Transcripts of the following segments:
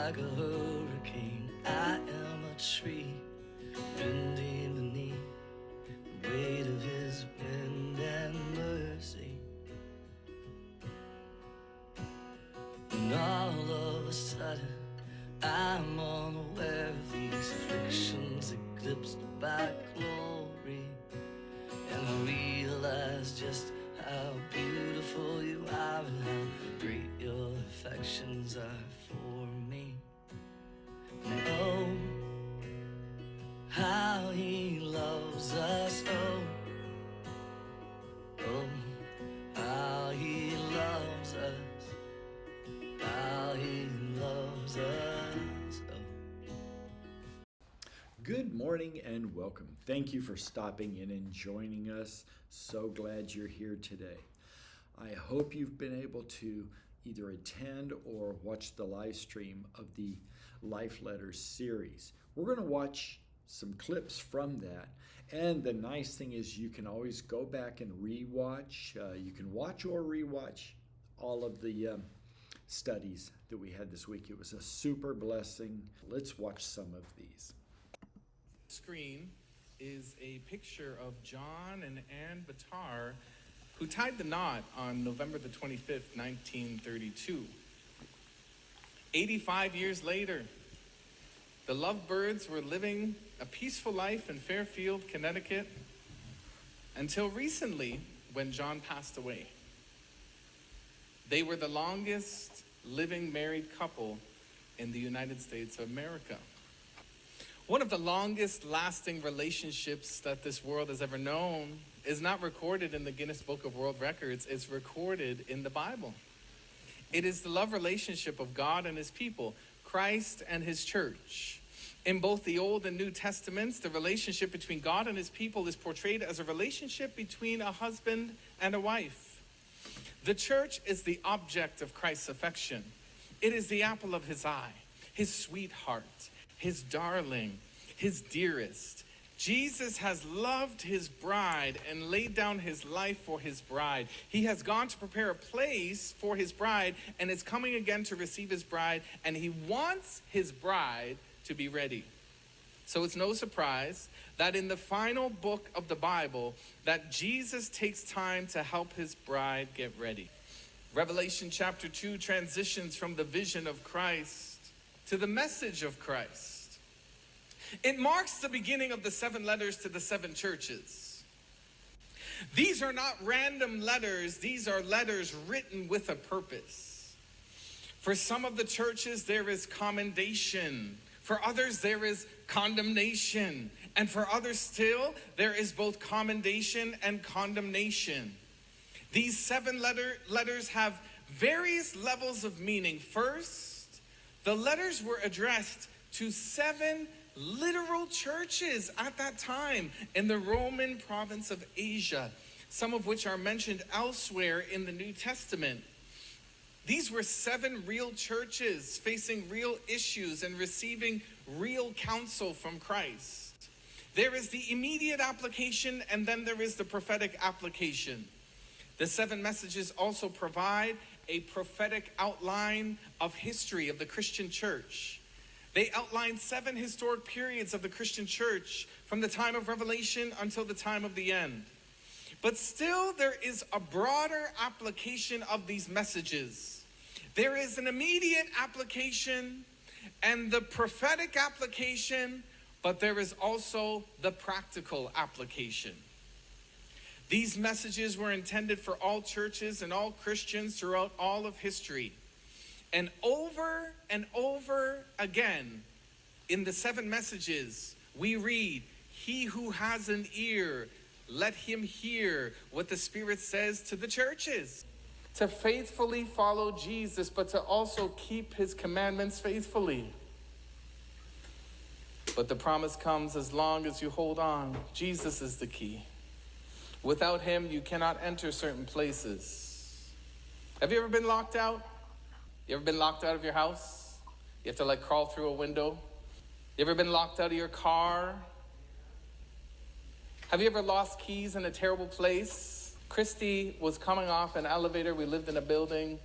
like a hurricane. I am a tree bending beneath the weight of his wind and mercy. And all of a sudden I'm unaware of these afflictions eclipsed by glory, and I realize just how beautiful you are and how great your affections are for me. And oh, how he loves us, oh, how he loves us, how he loves us, Good morning and welcome. Thank you for stopping in and joining us. So glad you're here today. I hope you've been able to either attend or watch the live stream of the Life Letters series. We're going to watch some clips from that. And the nice thing is you can always go back and rewatch. You can watch or rewatch all of the studies that we had this week. It was a super blessing. Let's watch some of these. Screen is a picture of John and Ann Batar, who tied the knot on November the 25th, 1932. 85 years later, the lovebirds were living a peaceful life in Fairfield, Connecticut, until recently when John passed away. They were the longest living married couple in the United States of America. One of the longest lasting relationships that this world has ever known is not recorded in the Guinness Book of World Records, it's recorded in the Bible. It is the love relationship of God and his people, Christ and his church. In both the Old and New Testaments, the relationship between God and his people is portrayed as a relationship between a husband and a wife. The church is the object of Christ's affection. It is the apple of his eye, his sweetheart, his darling, his dearest. Jesus has loved his bride and laid down his life for his bride. He has gone to prepare a place for his bride and is coming again to receive his bride, and he wants his bride to be ready. So it's no surprise that in the final book of the Bible that Jesus takes time to help his bride get ready. Revelation chapter 2 transitions from the vision of Christ to the message of Christ. It marks the beginning of the 7 letters to the 7 churches. These are not random letters. These are letters written with a purpose. For some of the churches, there is commendation. For others, there is condemnation. And for others still, there is both commendation and condemnation. These 7 letters have various levels of meaning. First, the letters were addressed to 7 literal churches at that time in the Roman province of Asia, some of which are mentioned elsewhere in the New Testament. These were 7 real churches facing real issues and receiving real counsel from Christ. There is the immediate application, and then there is the prophetic application. The 7 messages also provide a prophetic outline of history of the Christian church. They outline 7 historic periods of the Christian church from the time of Revelation until the time of the end. But still, there is a broader application of these messages. There is an immediate application and the prophetic application, but there is also the practical application. These messages were intended for all churches and all Christians throughout all of history. And over again, in the 7 messages, we read, "He who has an ear, let him hear what the Spirit says to the churches." To faithfully follow Jesus, but to also keep his commandments faithfully. But the promise comes as long as you hold on. Jesus is the key. Without him, you cannot enter certain places. Have you ever been locked out? You ever been locked out of your house? You have to crawl through a window? You ever been locked out of your car? Have you ever lost keys in a terrible place? Christy was coming off an elevator. We lived in a building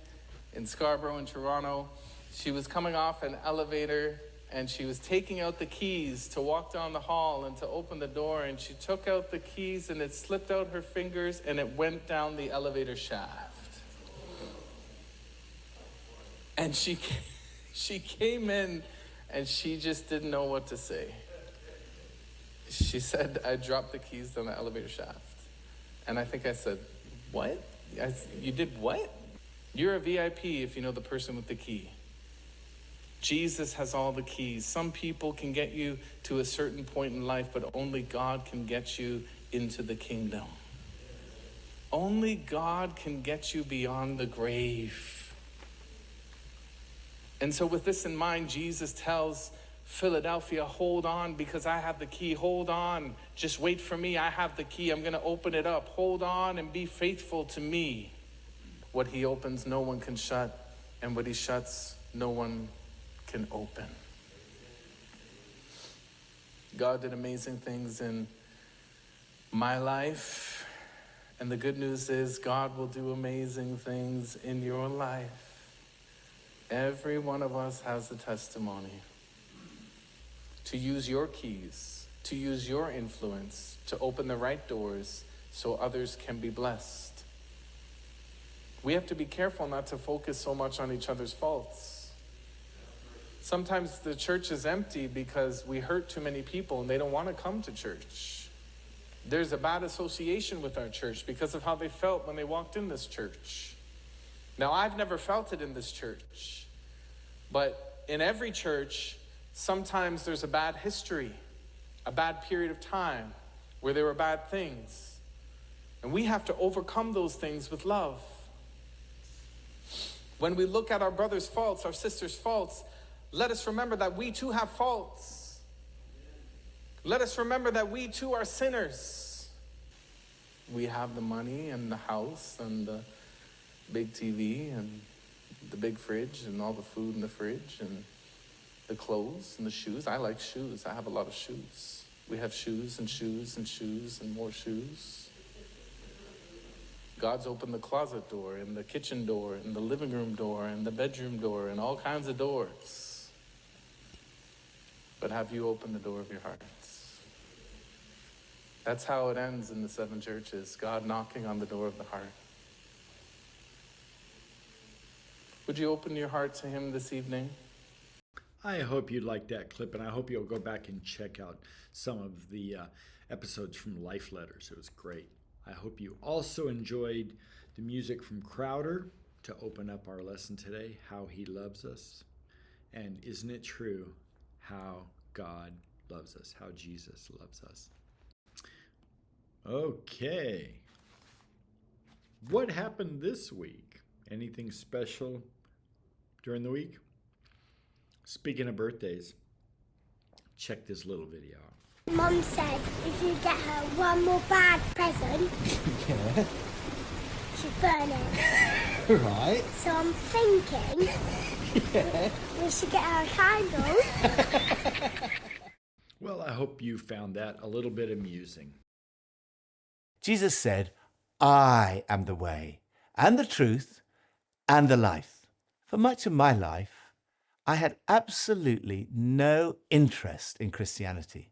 in Scarborough in Toronto. She was coming off an elevator and she was taking out the keys to walk down the hall and to open the door, and she took out the keys and it slipped out her fingers and it went down the elevator shaft. And she came in and she just didn't know what to say. She said, I dropped the keys down the elevator shaft. And I think I said, what? You did what? You're a VIP if you know the person with the key. Jesus has all the keys. Some people can get you to a certain point in life, but only God can get you into the kingdom. Only God can get you beyond the grave. And so with this in mind, Jesus tells Philadelphia, hold on because I have the key. Hold on. Just wait for me. I have the key. I'm going to open it up. Hold on and be faithful to me. What he opens, no one can shut. And what he shuts, no one can open. God did amazing things in my life. And the good news is God will do amazing things in your life. Every one of us has a testimony. To use your keys, to use your influence, to open the right doors so others can be blessed. We have to be careful not to focus so much on each other's faults. Sometimes the church is empty because we hurt too many people and they don't want to come to church. There's a bad association with our church because of how they felt when they walked in this church. Now, I've never felt it in this church, but in every church, sometimes there's a bad history, a bad period of time where there were bad things. And we have to overcome those things with love. When we look at our brother's faults, our sister's faults, let us remember that we too have faults. Let us remember that we too are sinners. We have the money and the house and the big TV and the big fridge and all the food in the fridge and the clothes and the shoes. I like shoes. I have a lot of shoes. We have shoes and shoes and shoes and more shoes. God's opened the closet door and the kitchen door and the living room door and the bedroom door and all kinds of doors. But have you opened the door of your hearts? That's how it ends in the 7 churches, God knocking on the door of the heart. Would you open your heart to him this evening? I hope you liked that clip, and I hope you'll go back and check out some of the episodes from Life Letters. It was great. I hope you also enjoyed the music from Crowder to open up our lesson today, How He Loves Us. And isn't it true how God loves us, how Jesus loves us? Okay. What happened this week? Anything special during the week? Speaking of birthdays, check this little video out. Mum said if you get her one more bad present, Yeah, she'd burn it. right. So I'm thinking we should get her a candle. Well, I hope you found that a little bit amusing. Jesus said, I am the way and the truth and the life. For much of my life, I had absolutely no interest in Christianity.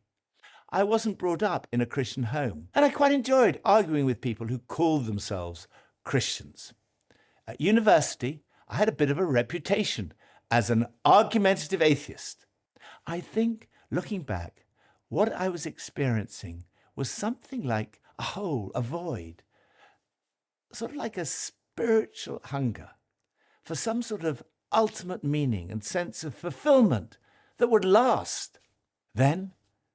I wasn't brought up in a Christian home, and I quite enjoyed arguing with people who called themselves Christians. At university, I had a bit of a reputation as an argumentative atheist. I think, looking back, what I was experiencing was something like a hole, a void, sort of like a spiritual hunger for some sort of ultimate meaning and sense of fulfillment that would last. Then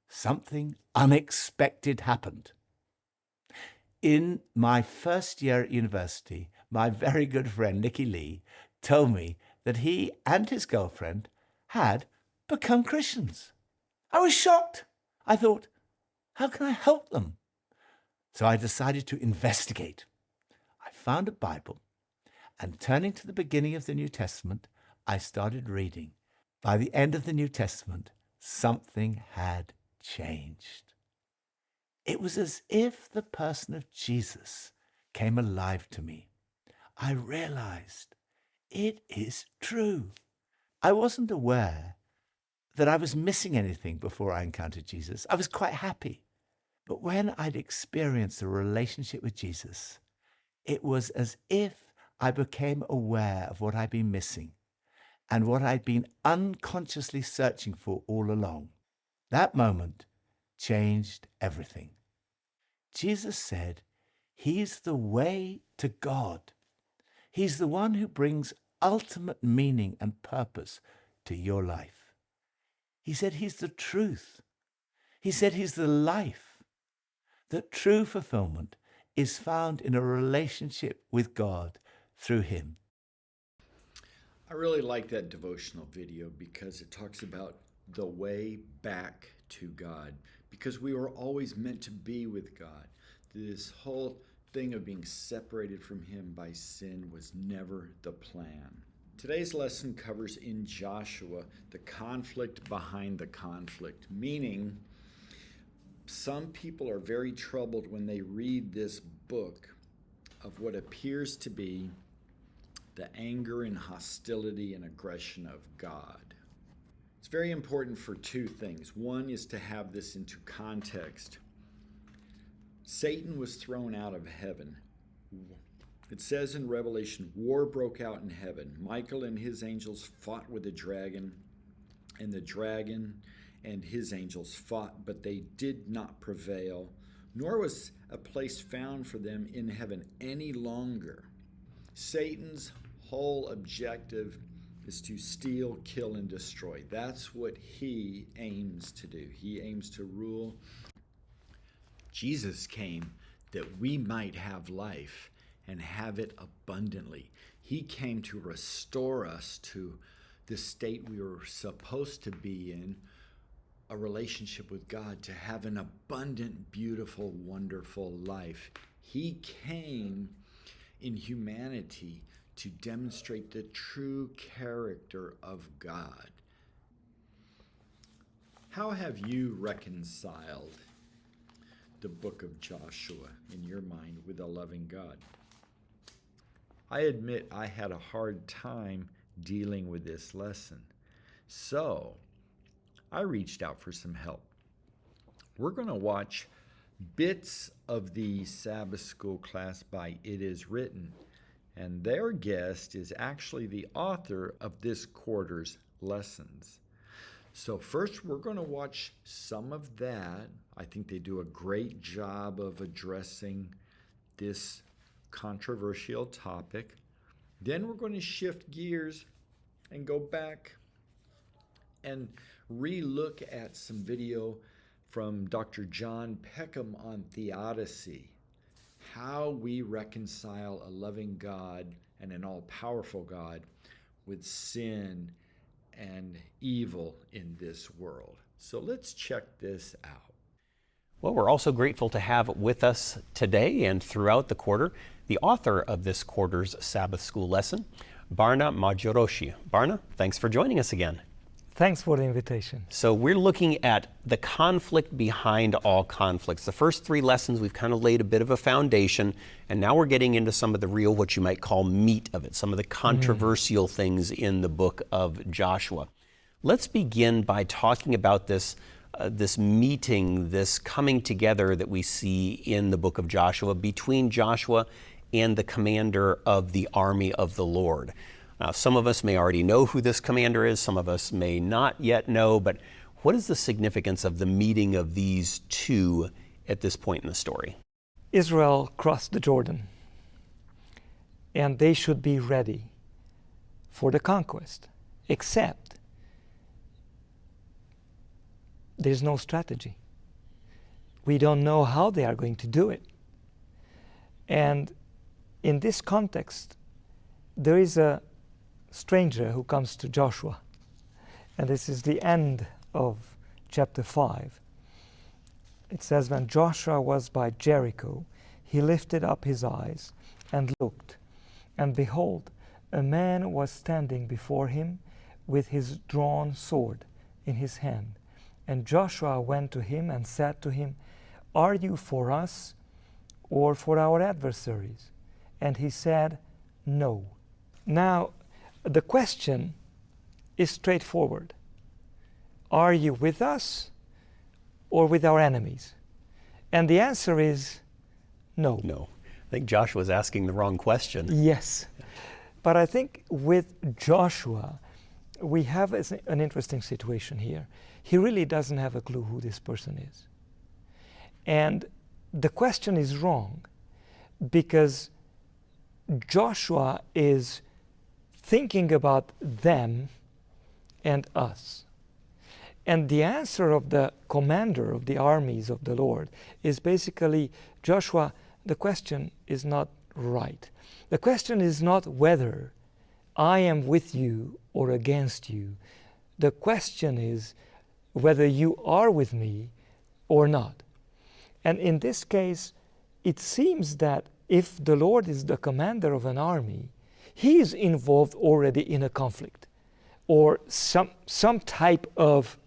something unexpected happened. In my first year at university, my very good friend Nicky Lee told me that he and his girlfriend had become Christians. I was shocked. I thought, how can I help them? So I decided to investigate. I found a Bible, and turning to the beginning of the New Testament, I started reading. By the end of the New Testament, something had changed. It was as if the person of Jesus came alive to me. I realized it is true. I wasn't aware that I was missing anything before I encountered Jesus. I was quite happy. But when I'd experienced a relationship with Jesus, it was as if I became aware of what I'd been missing and what I'd been unconsciously searching for all along. That moment changed everything. Jesus said, He's the way to God. He's the one who brings ultimate meaning and purpose to your life. He said He's the truth. He said He's the life. That true fulfillment is found in a relationship with God through Him. I really like that devotional video because it talks about the way back to God, because we were always meant to be with God. This whole thing of being separated from Him by sin was never the plan. Today's lesson covers in Joshua the conflict behind the conflict, meaning some people are very troubled when they read this book of what appears to be the anger and hostility and aggression of God. It's very important for two things. One is to have this into context. Satan was thrown out of heaven. It says in Revelation, war broke out in heaven. Michael and his angels fought with the dragon, and the dragon and his angels fought, but they did not prevail, nor was a place found for them in heaven any longer. Satan's whole objective is to steal, kill, and destroy. That's what he aims to do. He aims to rule. Jesus came that we might have life and have it abundantly. He came to restore us to the state we were supposed to be in, a relationship with God, to have an abundant, beautiful, wonderful life. He came in humanity to demonstrate the true character of God. How have you reconciled the book of Joshua in your mind with a loving God? I admit I had a hard time dealing with this lesson, so I reached out for some help. We're going to watch bits of the Sabbath school class by It Is Written, and their guest is actually the author of this quarter's lessons. So first we're going to watch some of that. I think they do a great job of addressing this controversial topic. Then we're going to shift gears and go back and re-look at some video from Dr. John Peckham on theodicy, how we reconcile a loving God and an all-powerful God with sin and evil in this world. So let's check this out. Well, we're also grateful to have with us today and throughout the quarter the author of this quarter's Sabbath school lesson, Barna Majoroshi. Barna, thanks for joining us again. Thanks for the invitation. So we're looking at the conflict behind all conflicts. The first three lessons, we've kind of laid a bit of a foundation, and now we're getting into some of the real, what you might call meat of it, some of the controversial things in the book of Joshua. Let's begin by talking about this meeting, this coming together that we see in the book of Joshua between Joshua and the commander of the army of the Lord. Now, some of us may already know who this commander is, some of us may not yet know, but what is the significance of the meeting of these two at this point in the story? Israel crossed the Jordan, and they should be ready for the conquest, except there's no strategy. We don't know how they are going to do it. And in this context, there is a stranger who comes to Joshua, and this is the end of chapter 5. It says, when Joshua was by Jericho, he lifted up his eyes and looked, and behold, a man was standing before him with his drawn sword in his hand. And Joshua went to him and said to him, are you for us or for our adversaries? And he said, no. Now, the question is straightforward. Are you with us or with our enemies? And the answer is no. No. I think Joshua's asking the wrong question. Yes. But I think with Joshua, we have an interesting situation here. He really doesn't have a clue who this person is. And the question is wrong because Joshua is thinking about them and us. And the answer of the commander of the armies of the Lord is basically, Joshua, the question is not right. The question is not whether I am with you or against you. The question is whether you are with me or not. And in this case, it seems that if the Lord is the commander of an army, he is involved already in a conflict or some type of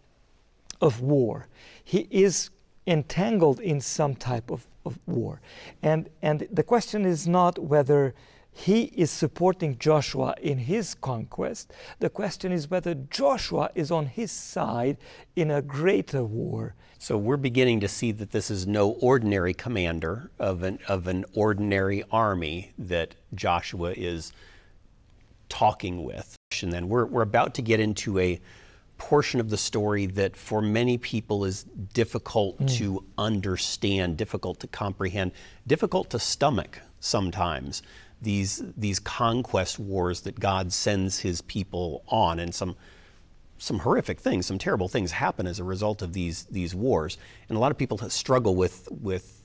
war. He is entangled in some type of war. And the question is not whether he is supporting Joshua in his conquest. The question is whether Joshua is on his side in a greater war. So we're beginning to see that this is no ordinary commander of an ordinary army that Joshua is talking with. And then we're about to get into a portion of the story that for many people is difficult to understand, difficult to comprehend, difficult to stomach sometimes. These conquest wars that God sends his people on, and some horrific things, some terrible things happen as a result of these wars. And a lot of people struggle with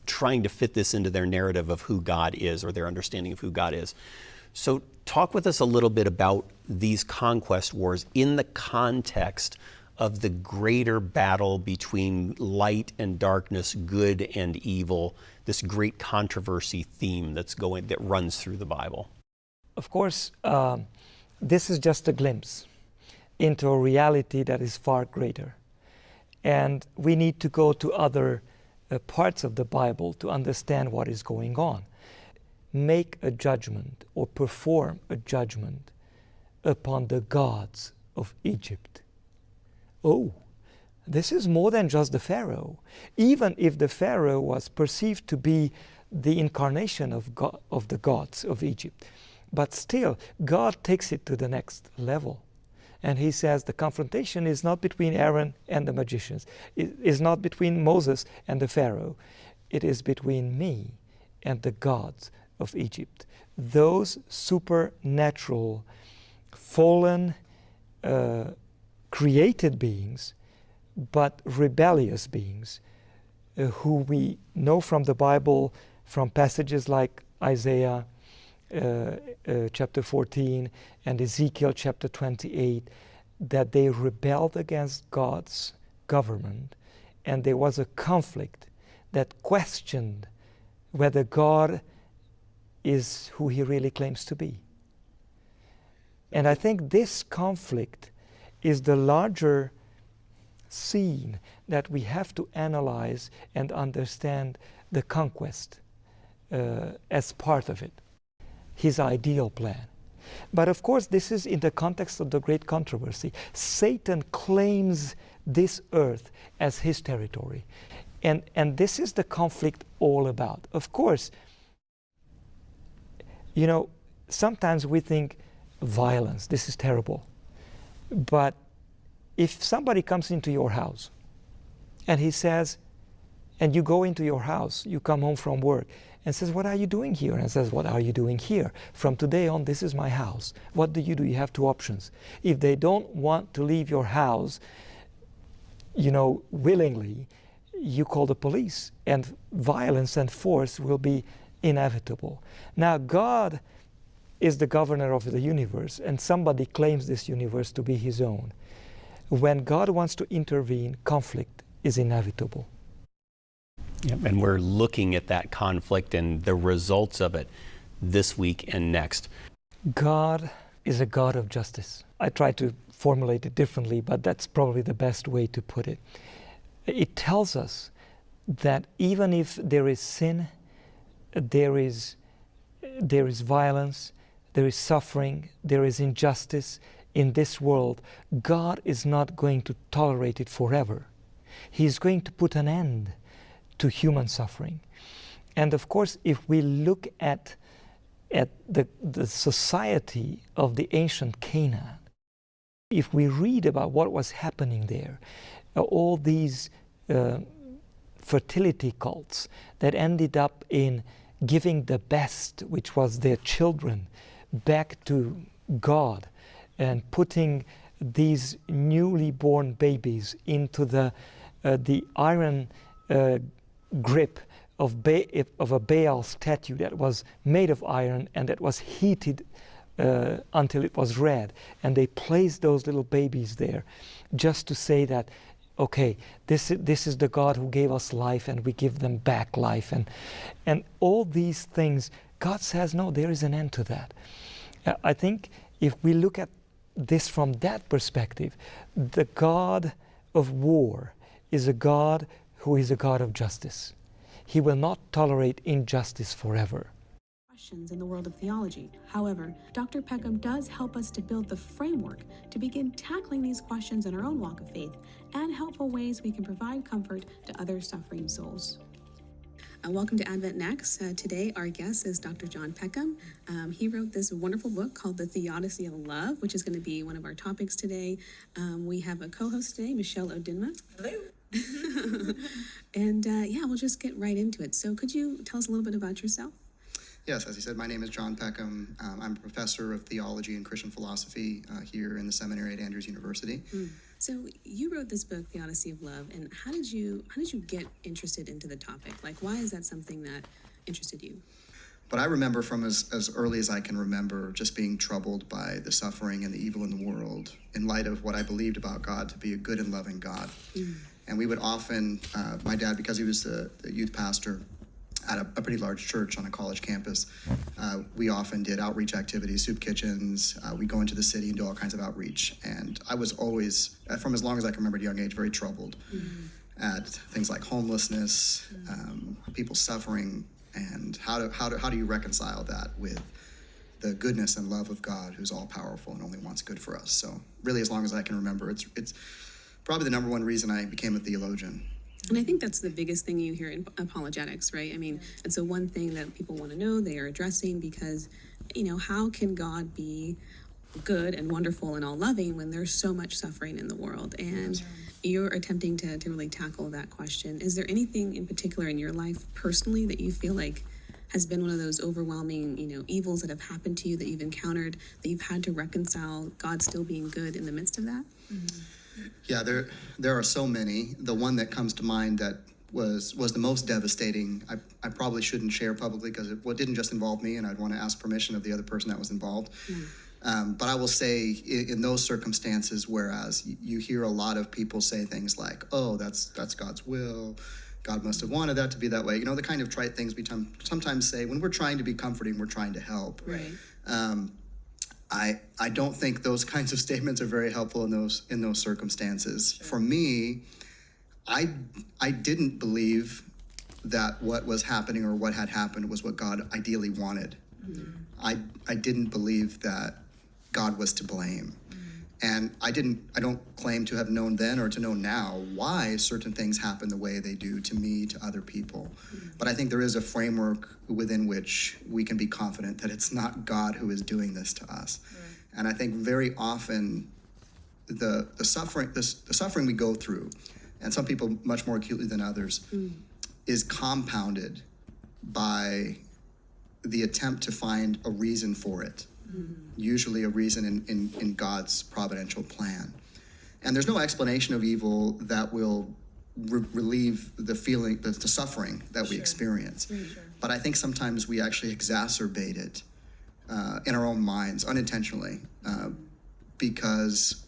trying to fit this into their narrative of who God is or their understanding of who God is. So talk with us a little bit about these conquest wars in the context of the greater battle between light and darkness, good and evil, this great controversy theme that runs through the Bible. Of course, this is just a glimpse into a reality that is far greater. And we need to go to other parts of the Bible to understand what is going on. Make a judgment or perform a judgment upon the gods of Egypt. Oh, this is more than just the Pharaoh. Even if the Pharaoh was perceived to be the incarnation of the gods of Egypt, but still, God takes it to the next level. And he says the confrontation is not between Aaron and the magicians. It is not between Moses and the Pharaoh. It is between me and the gods of Egypt. Those supernatural, fallen, created beings, but rebellious beings, who we know from the Bible, from passages like Isaiah chapter 14 and Ezekiel chapter 28, that they rebelled against God's government, and there was a conflict that questioned whether God is who he really claims to be. And I think this conflict is the larger scene that we have to analyze and understand the conquest as part of it, his ideal plan. But of course, this is in the context of the great controversy. Satan claims this earth as his territory. And this is the conflict all about. Of course, you know, sometimes we think violence, this is terrible. But if somebody comes into your house and he says, and you go into your house, you come home from work, and says, what are you doing here? And says, what are you doing here? From today on, this is my house. What do? You have two options. If they don't want to leave your house, you know, willingly, you call the police, and violence and force will be inevitable. Now, God is the governor of the universe, and somebody claims this universe to be his own. When God wants to intervene, conflict is inevitable. Yep, and we're looking at that conflict and the results of it this week and next. God is a God of justice. I try to formulate it differently, but that's probably the best way to put it. It tells us that even if there is sin, there is violence, there is suffering, there is injustice in this world, God is not going to tolerate it forever. He's going to put an end to human suffering. And of course, if we look at the society of the ancient Canaan, if we read about what was happening there, all these fertility cults that ended up in giving the best, which was their children, back to God, and putting these newly born babies into the iron grip of a Baal statue that was made of iron and that was heated until it was red. And they placed those little babies there just to say that, okay, this is the God who gave us life, and we give them back life. And all these things, God says, no, there is an end to that. I think if we look at this from that perspective, the God of war is a God who is a God of justice. He will not tolerate injustice forever. Questions in the world of theology. However, Dr. Peckham does help us to build the framework to begin tackling these questions in our own walk of faith and helpful ways we can provide comfort to other suffering souls. Welcome to Advent Next. Today, our guest is Dr. John Peckham. He wrote this wonderful book called The Theodicy of Love, which is going to be one of our topics today. We have a co-host today, Michelle Odinma. Hello. And we'll just get right into it. So could you tell us a little bit about yourself? Yes, as you said, my name is John Peckham. I'm a professor of theology and Christian philosophy here in the seminary at Andrews University. So you wrote this book, The Odyssey of Love, and how did you get interested into the topic? Like, why is that something that interested you? But I remember from as early as I can remember just being troubled by the suffering and the evil in the world in light of what I believed about God to be a good and loving God. And we would often, my dad, because he was the youth pastor at a pretty large church on a college campus, we often did outreach activities, soup kitchens. We go into the city and do all kinds of outreach. And I was always, from as long as I can remember at a young age, very troubled at things like homelessness, people suffering, and how do you reconcile that with the goodness and love of God, who's all powerful and only wants good for us. So really, as long as I can remember, it's probably the number one reason I became a theologian. And I think that's the biggest thing you hear in apologetics, right? I mean, and so one thing that people want to know, they are addressing, because, how can God be good and wonderful and all loving when there's so much suffering in the world? And you're attempting to really tackle that question. Is there anything in particular in your life personally that you feel like has been one of those overwhelming, evils that have happened to you, that you've encountered, that you've had to reconcile God still being good in the midst of that? Yeah, there are so many. The one that comes to mind that was the most devastating, I probably shouldn't share publicly because it didn't just involve me, and I'd want to ask permission of the other person that was involved. But I will say in those circumstances, whereas you hear a lot of people say things like, oh, that's God's will, God must have wanted that to be that way. The kind of trite things we sometimes say when we're trying to be comforting, we're trying to help. Right. I don't think those kinds of statements are very helpful in those circumstances. Sure. For me, I didn't believe that what was happening or what had happened was what God ideally wanted. I didn't believe that God was to blame. And I don't claim to have known then or to know now why certain things happen the way they do to me, to other people. But I think there is a framework within which we can be confident that it's not God who is doing this to us. And I think very often the suffering we go through, and some people much more acutely than others, is compounded by the attempt to find a reason for it. Usually a reason in God's providential plan. And there's no explanation of evil that will relieve the feeling, the suffering that we experience. But I think sometimes we actually exacerbate it in our own minds, unintentionally, because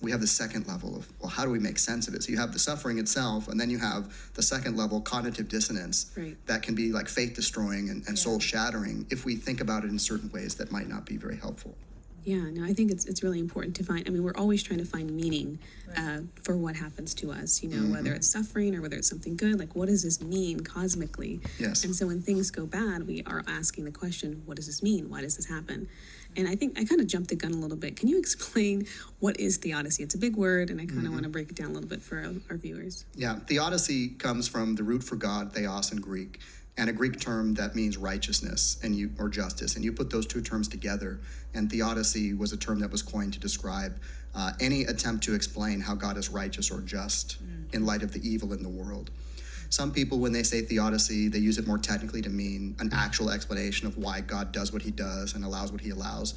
we have the second level of, well, how do we make sense of it? So you have the suffering itself, and then you have the second level, cognitive dissonance, that can be like faith-destroying and soul-shattering if we think about it in certain ways that might not be very helpful. Yeah, no, I think it's really important to find. I mean, we're always trying to find meaning for what happens to us. You know, whether it's suffering or whether it's something good. Like, what does this mean cosmically? Yes. And so when things go bad, we are asking the question, what does this mean? Why does this happen? And I think I kind of jumped the gun a little bit. Can you explain what is theodicy? It's a big word, and I kind of want to break it down a little bit for our viewers. Yeah, theodicy comes from the root for God, theos in Greek, and a Greek term that means righteousness or justice. And you put those two terms together, and theodicy was a term that was coined to describe any attempt to explain how God is righteous or just in light of the evil in the world. Some people, when they say theodicy, they use it more technically to mean an actual explanation of why God does what he does and allows what he allows.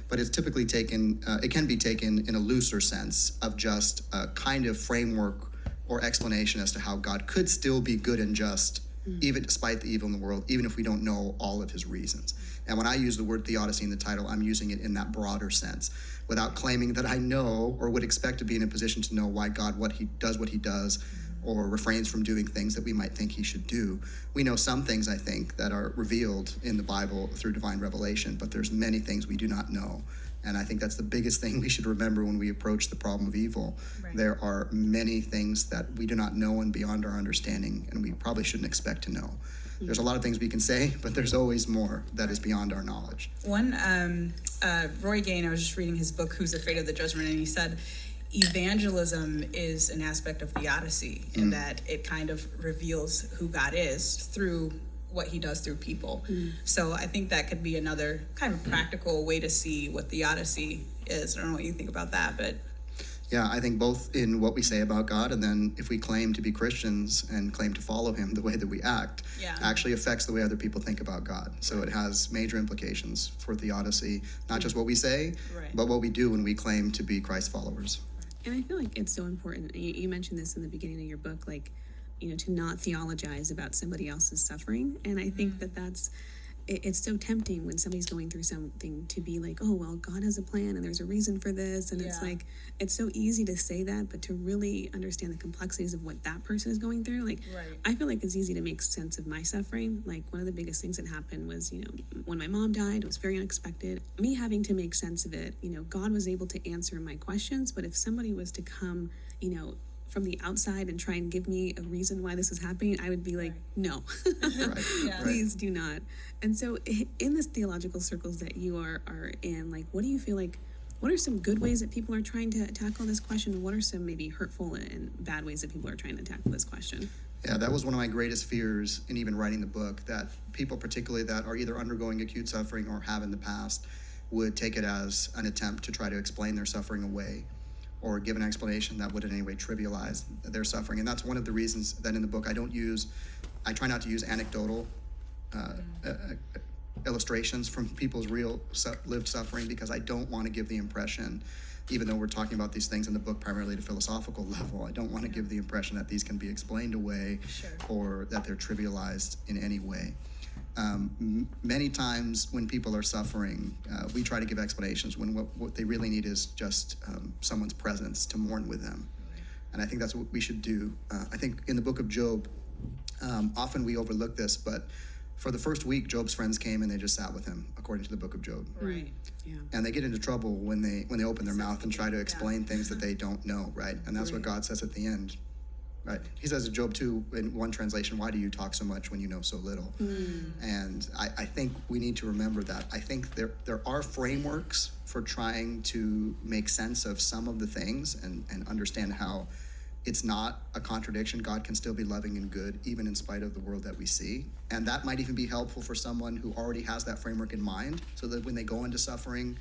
But it's typically taken, it can be taken in a looser sense of just a kind of framework or explanation as to how God could still be good and just, even despite the evil in the world, even if we don't know all of his reasons. And when I use the word theodicy in the title, I'm using it in that broader sense, without claiming that I know or would expect to be in a position to know why God what he does, or refrains from doing things that we might think he should do. We know some things, I think, that are revealed in the Bible through divine revelation, but there's many things we do not know. And I think that's the biggest thing we should remember when we approach the problem of evil. Right. There are many things that we do not know and beyond our understanding, and we probably shouldn't expect to know. There's a lot of things we can say, but there's always more that is beyond our knowledge. Roy Gain, I was just reading his book, Who's Afraid of the Judgment, and he said, evangelism is an aspect of theodicy in that it kind of reveals who God is through what he does through people. So I think that could be another kind of practical way to see what theodicy is. I don't know what you think about that, but yeah, I think both in what we say about God, and then if we claim to be Christians and claim to follow him, the way that we act actually affects the way other people think about God. So it has major implications for theodicy, not just what we say, but what we do when we claim to be Christ followers. And I feel like it's so important. You mentioned this in the beginning of your book, like, you know, to not theologize about somebody else's suffering. And I think it's so tempting when somebody's going through something to be like, oh, well, God has a plan and there's a reason for this. And it's like, it's so easy to say that, but to really understand the complexities of what that person is going through. Like, I feel like it's easy to make sense of my suffering. Like, one of the biggest things that happened was, you know, when my mom died, it was very unexpected. Me having to make sense of it, you know, God was able to answer my questions. But if somebody was to come, you know, from the outside and try and give me a reason why this was happening, I would be like, no, please do not. And so in this theological circles that you are in, like, what do you feel like, what are some good ways that people are trying to tackle this question? And what are some maybe hurtful and bad ways that people are trying to tackle this question? Yeah, that was one of my greatest fears in even writing the book, that people particularly that are either undergoing acute suffering or have in the past would take it as an attempt to try to explain their suffering away, or give an explanation that would in any way trivialize their suffering. And that's one of the reasons that in the book I try not to use anecdotal illustrations from people's real lived suffering, because I don't want to give the impression, even though we're talking about these things in the book primarily at a philosophical level, I don't want to give the impression that these can be explained away or that they're trivialized in any way. Many times when people are suffering, we try to give explanations when what they really need is just someone's presence to mourn with them. And I think that's what we should do. I think in the book of Job, often we overlook this, but for the first week, Job's friends came and they just sat with him, according to the book of Job. Right. Yeah. And they get into trouble when they open their mouth and try to explain things that they don't know, right? And that's what God says at the end. Right. He says to Job 2, in one translation, why do you talk so much when you know so little? And I think we need to remember that. I think there are frameworks for trying to make sense of some of the things and understand how it's not a contradiction. God can still be loving and good, even in spite of the world that we see. And that might even be helpful for someone who already has that framework in mind, so that when they go into suffering,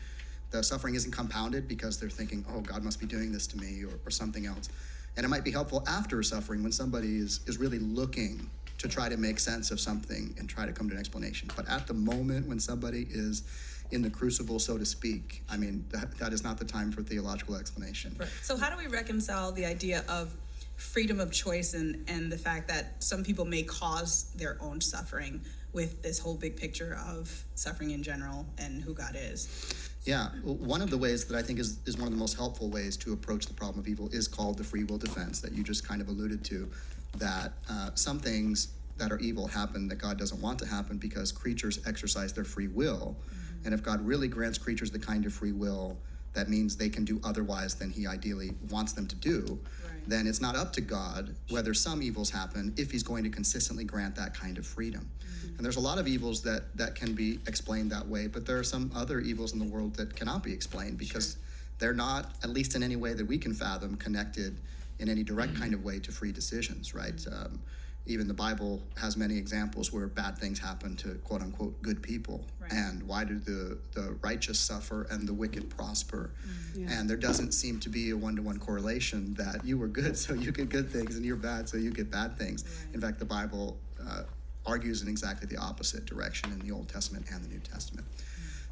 the suffering isn't compounded because they're thinking, oh, God must be doing this to me, or something else. And it might be helpful after suffering when somebody is really looking to try to make sense of something and try to come to an explanation. But at the moment when somebody is in the crucible, so to speak, I mean, that is not the time for theological explanation. Right. So how do we reconcile the idea of freedom of choice and the fact that some people may cause their own suffering with this whole big picture of suffering in general and who God is? Yeah, one of the ways that I think is one of the most helpful ways to approach the problem of evil is called the free will defense that you just kind of alluded to, that some things that are evil happen that God doesn't want to happen because creatures exercise their free will. And if God really grants creatures the kind of free will that means they can do otherwise than he ideally wants them to do, then it's not up to God whether some evils happen if he's going to consistently grant that kind of freedom. And there's a lot of evils that can be explained that way, but there are some other evils in the world that cannot be explained because they're not, at least in any way that we can fathom, connected in any direct kind of way to free decisions, right? Even the Bible has many examples where bad things happen to quote unquote good people. And why do the righteous suffer and the wicked prosper? And there doesn't seem to be a one-to-one correlation that you were good so you get good things and you're bad so you get bad things. In fact, the Bible argues in exactly the opposite direction in the Old Testament and the New Testament.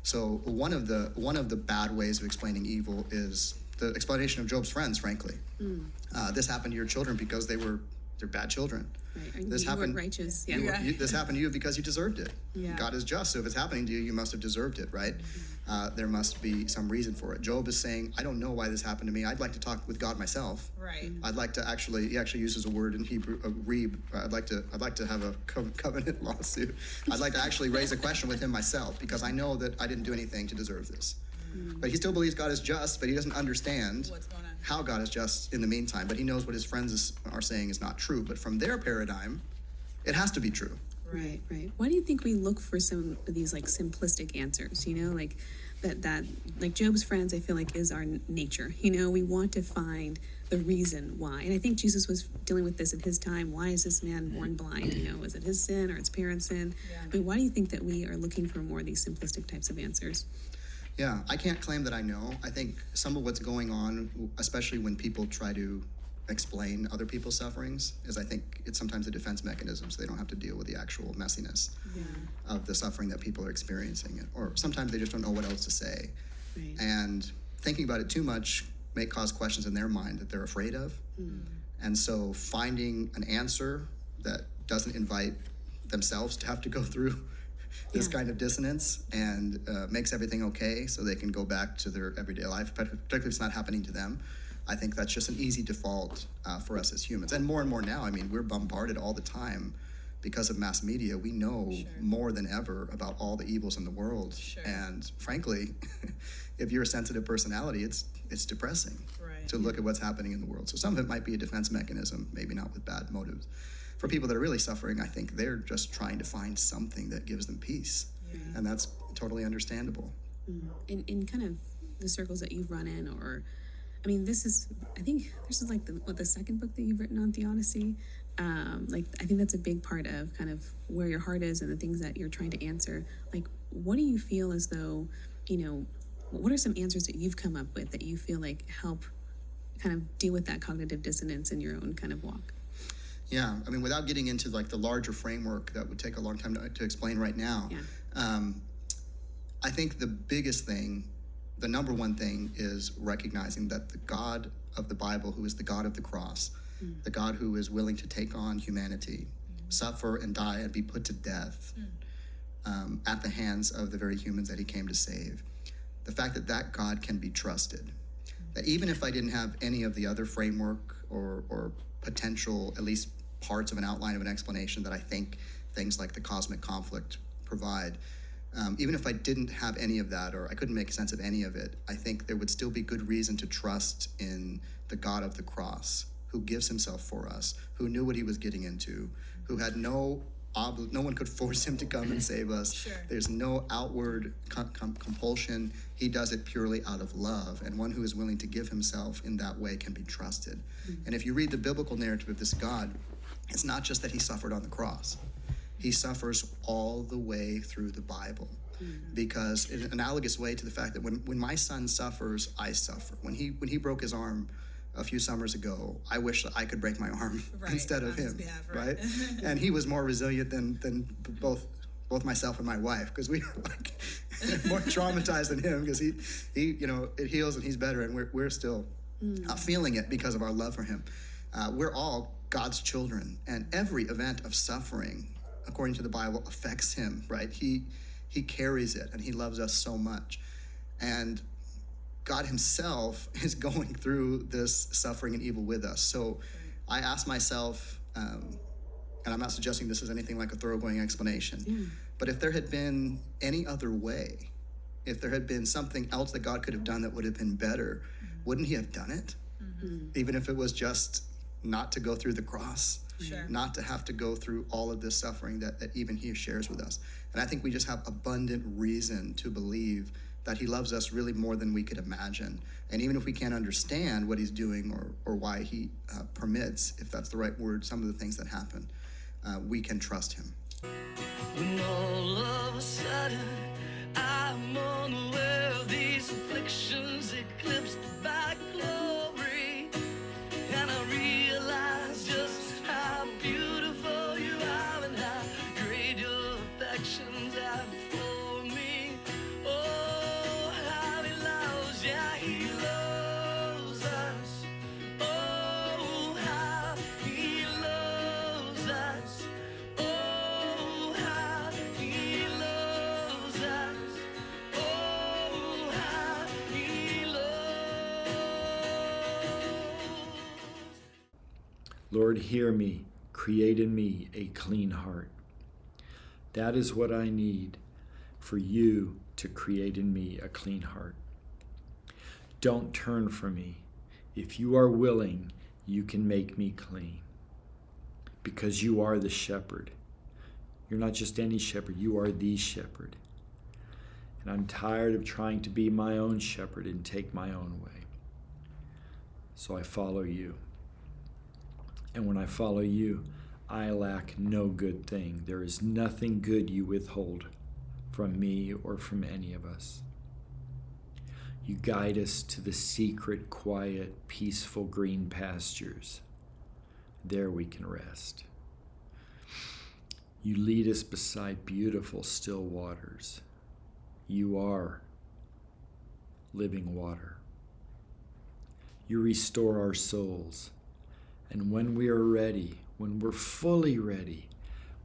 So one of the bad ways of explaining evil is the explanation of Job's friends, frankly. This happened to your children because they're bad children. Right. This happened righteous. This happened to you because you deserved it. God is just, so if it's happening to you, you must have deserved it, right? There must be some reason for it. Job is saying, I don't know why this happened to me. I'd like to talk with God myself. Right. I'd like to he actually uses a word in Hebrew, a reeb. I'd like to have a covenant lawsuit. I'd like to actually raise a question with him myself because I know that I didn't do anything to deserve this. But he still believes God is just, but he doesn't understand What's going on? how God is just in the meantime. But he knows what his friends are saying is not true. But from their paradigm, it has to be true. Right. Why do you think we look for some of these like simplistic answers? You know, like that like Job's friends, I feel like is our nature. You know, we want to find the reason why. And I think Jesus was dealing with this in his time. Why is this man born blind? You know, is it his sin or his parents' sin? I mean, why do you think that we are looking for more of these simplistic types of answers? Yeah, I can't claim that I know. I think some of what's going on, especially when people try to explain other people's sufferings, is I think it's sometimes a defense mechanism so they don't have to deal with the actual messiness of the suffering that people are experiencing. Or sometimes they just don't know what else to say. And thinking about it too much may cause questions in their mind that they're afraid of. And so finding an answer that doesn't invite themselves to have to go through this kind of dissonance and makes everything okay so they can go back to their everyday life, particularly if it's not happening to them. I think that's just an easy default for us as humans. And more now, I mean, we're bombarded all the time because of mass media. We know more than ever about all the evils in the world. And frankly, if you're a sensitive personality, it's depressing to look at what's happening in the world. So some of it might be a defense mechanism, maybe not with bad motives. For people that are really suffering, I think they're just trying to find something that gives them peace. And that's totally understandable. In kind of the circles that you've run in, or, I mean, I think this is like the second book that you've written on theodicy. Like, I think that's a big part of kind of where your heart is and the things that you're trying to answer. Like, what do you feel as though, you know, what are some answers that you've come up with that you feel like help kind of deal with that cognitive dissonance in your own kind of walk? Yeah, I mean, without getting into like the larger framework that would take a long time to explain right now, I think the biggest thing, the number one thing, is recognizing that the God of the Bible, who is the God of the cross, the God who is willing to take on humanity, suffer and die and be put to death at the hands of the very humans that he came to save, the fact that God can be trusted, that even if I didn't have any of the other framework or potential, at least parts of an outline of an explanation that I think things like the cosmic conflict provide, even if I didn't have any of that or I couldn't make sense of any of it, I think there would still be good reason to trust in the God of the cross, who gives himself for us, who knew what he was getting into, who had no one could force him to come and save us. There's no outward compulsion. He does it purely out of love, and one who is willing to give himself in that way can be trusted. And if you read the biblical narrative of this God, it's not just that he suffered on the cross. He suffers all the way through the Bible, because in an analogous way to the fact that when my son suffers, I suffer. When he broke his arm a few summers ago, I wish that I could break my arm instead of him, right? And he was more resilient than both myself and my wife, because we were like more traumatized than him, because he you know, it heals and he's better, and we're still feeling it because of our love for him. We're all God's children, and every event of suffering, according to the Bible, affects him, right? He carries it, and he loves us so much. And God himself is going through this suffering and evil with us. So I ask myself, and I'm not suggesting this is anything like a thoroughgoing explanation, but if there had been any other way If there had been something else that God could have done that would have been better, wouldn't he have done it? Even if it was just not to go through the cross, not to have to go through all of this suffering that even he shares with us. And I think we just have abundant reason to believe that he loves us really more than we could imagine. And even if we can't understand what he's doing or why he permits, if that's the right word, some of the things that happen, we can trust him. When all of a sudden I'm unaware of these afflictions eclipsed by glory, and I realize just how beautiful you are and how great your affections have for me. Oh, how he loves, yeah, he loves us. Oh, how he loves us. Oh, how he loves us. Oh, how he loves. Lord, hear me, create in me a clean heart. That is what I need, for you to create in me a clean heart. Don't turn from me. If you are willing, you can make me clean. Because you are the shepherd. You're not just any shepherd, you are the shepherd. And I'm tired of trying to be my own shepherd and take my own way. So I follow you. And when I follow you, I lack no good thing. There is nothing good you withhold from me or from any of us. You guide us to the secret, quiet, peaceful green pastures. There we can rest. You lead us beside beautiful, still waters. You are living water. You restore our souls. And when we are ready, when we're fully ready,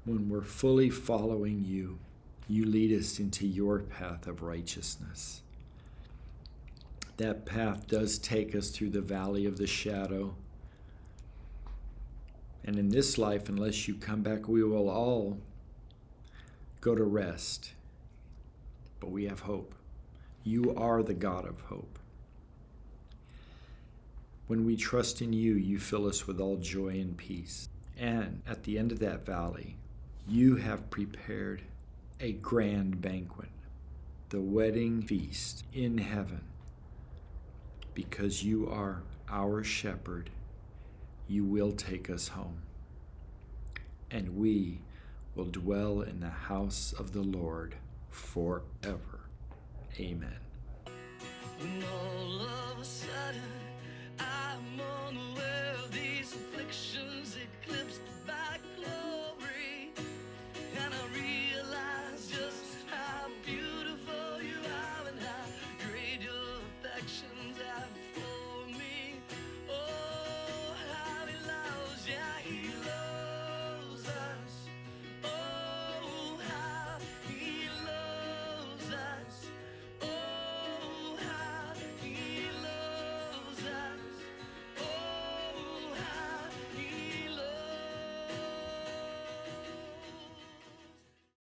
when we're fully following you, you lead us into your path of righteousness. That path does take us through the valley of the shadow. And in this life, unless you come back, we will all go to rest. But we have hope. You are the God of hope. When we trust in you, you fill us with all joy and peace. And at the end of that valley, you have prepared a grand banquet, the wedding feast in heaven. Because you are our shepherd, you will take us home. And we will dwell in the house of the Lord forever. Amen. When all of a sudden I'm unaware of these afflictions